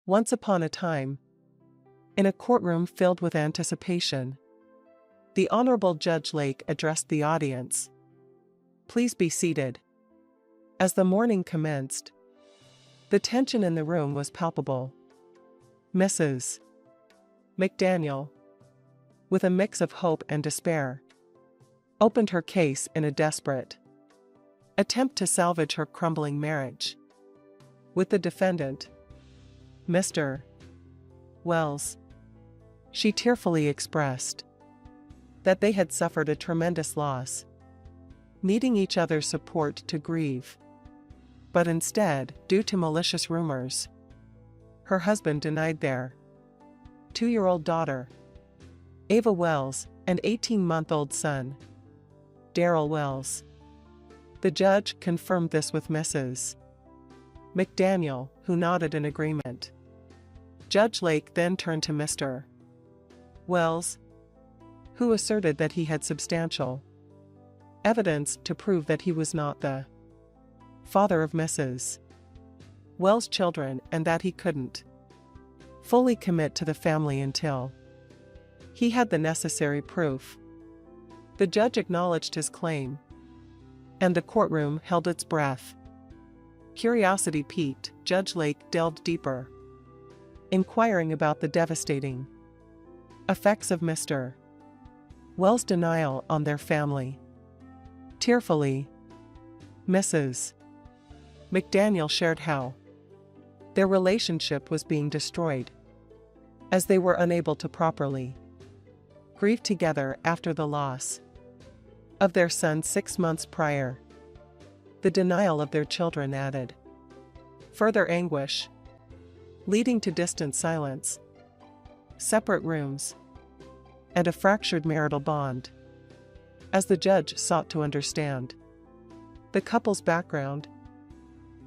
Once upon a time, in a courtroom filled with anticipation, the Honorable Judge Lake addressed the audience. "Please be seated." As the morning commenced, the tension in the room was palpable. Mrs. McDaniel, with a mix of hope and despair, opened her case in a desperate attempt to salvage her crumbling marriage with the defendant, Mr. Wells. She tearfully expressed that they had suffered a tremendous loss, needing each other's support to grieve. But instead, due to malicious rumors, her husband denied their 2-year-old daughter, Ava Wells, and 18-month-old son, Daryl Wells. The judge confirmed this with Mrs. McDaniel, who nodded in agreement. Judge Lake then turned to Mr. Wells, who asserted that he had substantial evidence to prove that he was not the father of Mrs. Wells' children and that he couldn't fully commit to the family until he had the necessary proof. The judge acknowledged his claim, and the courtroom held its breath. Curiosity piqued, Judge Lake delved deeper, inquiring about the devastating effects of Mr. Wells' denial on their family. Tearfully, Mrs. McDaniel shared how their relationship was being destroyed, as they were unable to properly grieve together after the loss of their son 6 months prior. The denial of their children added further anguish, leading to distant silence, separate rooms, and a fractured marital bond. As the judge sought to understand the couple's background,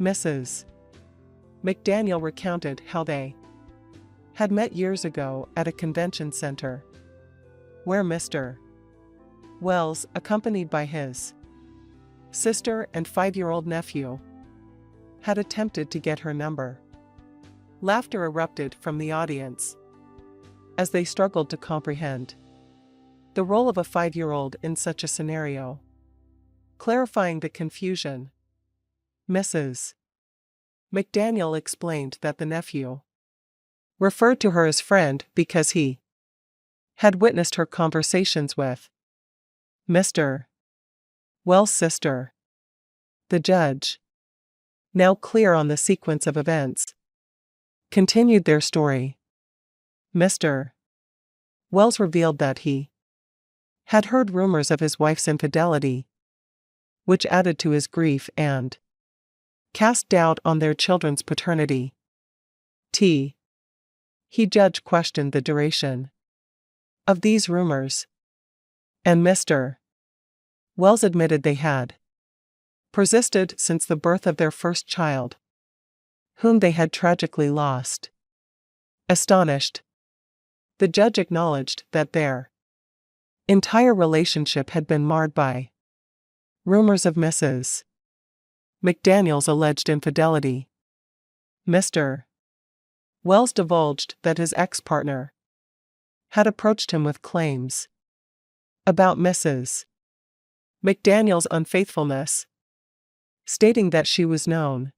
Mrs. McDaniel recounted how they had met years ago at a convention center, where Mr. Wells, accompanied by his sister and 5-year-old nephew, had attempted to get her number. Laughter erupted from the audience as they struggled to comprehend the role of a 5-year-old in such a scenario. Clarifying the confusion, Mrs. McDaniel explained that the nephew referred to her as friend because he had witnessed her conversations with Mr. Wells' sister. The judge, now clear on the sequence of events, continued their story. Mr. Wells revealed that he had heard rumors of his wife's infidelity, which added to his grief and cast doubt on their children's paternity. He judge questioned the duration of these rumors, and Mr. Wells admitted they had persisted since the birth of their first child, whom they had tragically lost. Astonished, the judge acknowledged that their entire relationship had been marred by rumors of Mrs. McDaniel's alleged infidelity. Mr. Wells divulged that his ex-partner had approached him with claims about Mrs. McDaniel's unfaithfulness, stating that she was known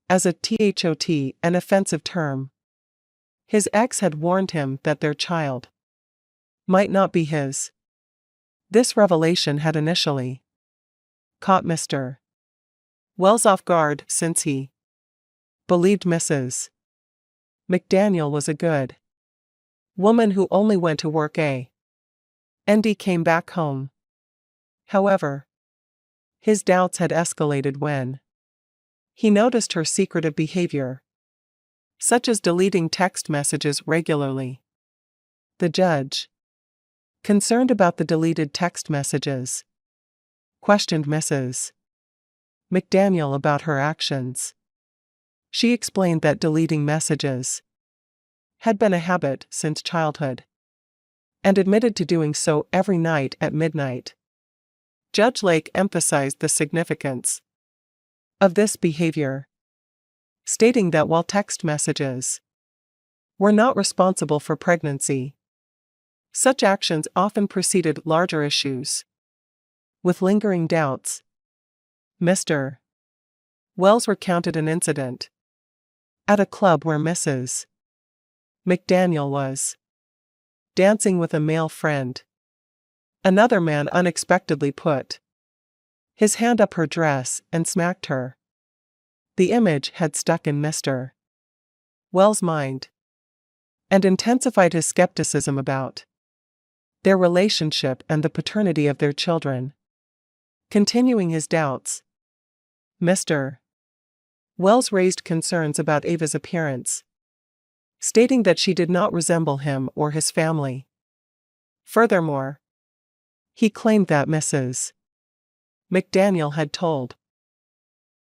as a THOT, an offensive term. His ex had warned him that their child might not be his. This revelation had initially caught Mr. Wells off guard, since he believed Mrs. McDaniel was a good woman who only went to work and came back home. However, his doubts had escalated when he noticed her secretive behavior, such as deleting text messages regularly. The judge, concerned about the deleted text messages, questioned Mrs. McDaniel about her actions. She explained that deleting messages had been a habit since childhood, and admitted to doing so every night at midnight. Judge Lake emphasized the significance of this behavior, stating that while text messages were not responsible for pregnancy. Such actions often preceded larger issues. With lingering doubts, Mr. Wells recounted an incident at a club where Mrs. McDaniel was dancing with a male friend. Another man unexpectedly put his hand up her dress and smacked her. The image had stuck in Mr. Wells' mind and intensified his skepticism about their relationship and the paternity of their children. Continuing his doubts, Mr. Wells raised concerns about Ava's appearance, stating that she did not resemble him or his family. Furthermore, he claimed that Mrs. McDaniel had told